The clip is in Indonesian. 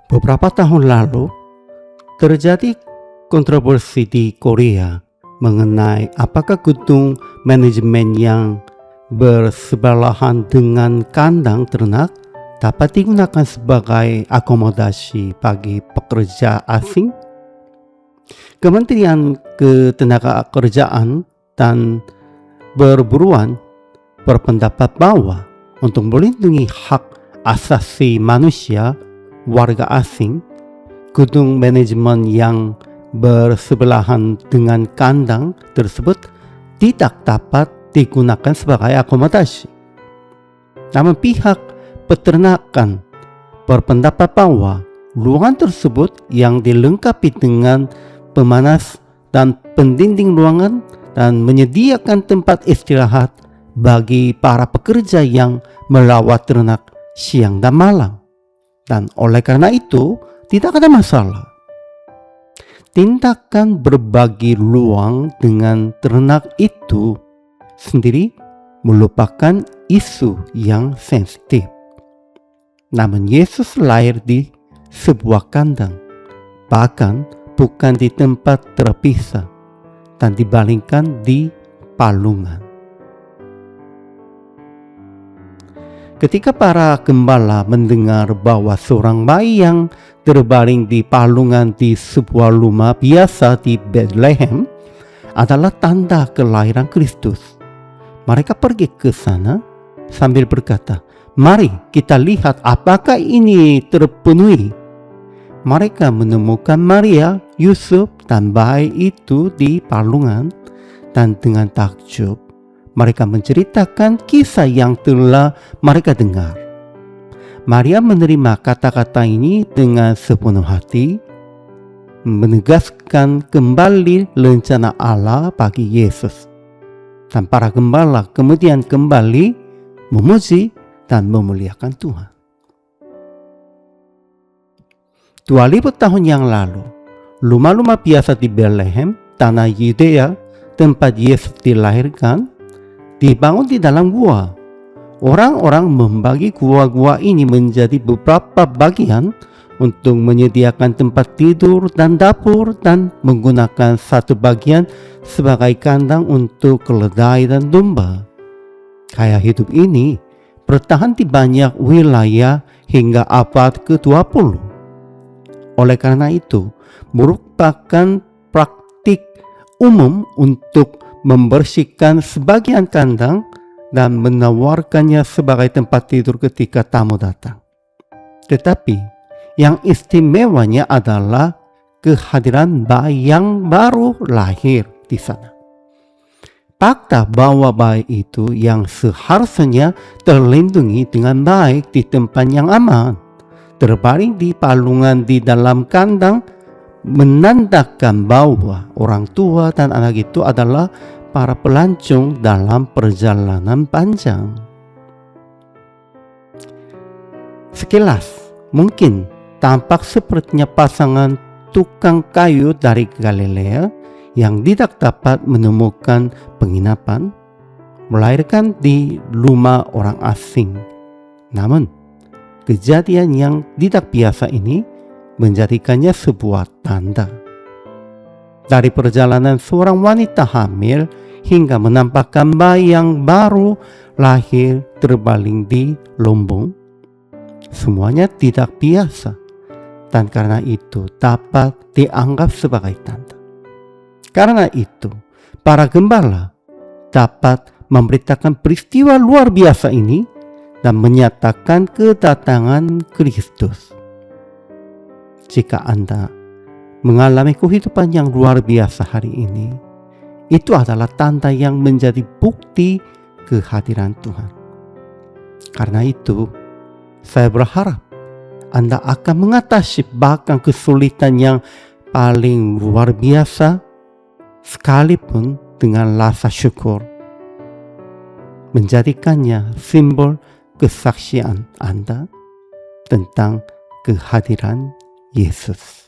Beberapa tahun lalu, terjadi kontroversi di Korea mengenai apakah gedung manajemen yang bersebelahan dengan kandang ternak dapat digunakan sebagai akomodasi bagi pekerja asing. Kementerian Ketenagakerjaan dan Perburuan berpendapat bahwa untuk melindungi hak asasi manusia warga asing, gedung manajemen yang bersebelahan dengan kandang tersebut tidak dapat digunakan sebagai akomodasi. Namun pihak peternakan berpendapat bahwa ruangan tersebut yang dilengkapi dengan pemanas dan pendinding ruangan dan menyediakan tempat istirahat bagi para pekerja yang merawat ternak siang dan malam. Dan oleh karena itu, tidak ada masalah. Tindakan berbagi ruang dengan ternak itu sendiri merupakan isu yang sensitif. Namun Yesus lahir di sebuah kandang, bahkan bukan di tempat terpisah, dan dibaringkan di palungan. Ketika para gembala mendengar bahwa seorang bayi yang terbaring di palungan di sebuah rumah biasa di Bethlehem adalah tanda kelahiran Kristus, mereka pergi ke sana sambil berkata, "Mari kita lihat apakah ini terpenuhi." Mereka menemukan Maria, Yusuf, dan bayi itu di palungan, dan dengan takjub mereka menceritakan kisah yang telah mereka dengar. Maria menerima kata-kata ini dengan sepenuh hati, menegaskan kembali rencana Allah bagi Yesus. Dan para gembala kemudian kembali memuji dan memuliakan Tuhan. 2000 tahun yang lalu, rumah-rumah biasa di Bethlehem, tanah Yudea, tempat Yesus dilahirkan, dibangun di dalam gua. Orang-orang membagi gua-gua ini menjadi beberapa bagian untuk menyediakan tempat tidur dan dapur, dan menggunakan satu bagian sebagai kandang untuk keledai dan domba. Gaya hidup ini bertahan di banyak wilayah hingga abad ke-20. Oleh karena itu, merupakan praktik umum untuk membersihkan sebagian kandang dan menawarkannya sebagai tempat tidur ketika tamu datang. Tetapi yang istimewanya adalah kehadiran bayi yang baru lahir di sana. Fakta bahwa bayi itu yang seharusnya terlindungi dengan baik di tempat yang aman, terbaring di palungan di dalam kandang, menandakan bahwa orang tua dan anak itu adalah para pelancong dalam perjalanan panjang. Sekilas mungkin tampak sepertinya pasangan tukang kayu dari Galilea yang tidak dapat menemukan penginapan, melahirkan di rumah orang asing. Namun kejadian yang tidak biasa ini menjadikannya sebuah tanda. Dari perjalanan seorang wanita hamil hingga menampakkan bayi yang baru lahir terbaring di lumbung, semuanya tidak biasa, dan karena itu dapat dianggap sebagai tanda. Karena itu, para gembala dapat memberitakan peristiwa luar biasa ini dan menyatakan kedatangan Kristus. Jika Anda mengalami kehidupan yang luar biasa hari ini, itu adalah tanda yang menjadi bukti kehadiran Tuhan. Karena itu, saya berharap Anda akan mengatasi bahkan kesulitan yang paling luar biasa, sekalipun dengan rasa syukur, menjadikannya simbol kesaksian Anda tentang kehadiran Yesus.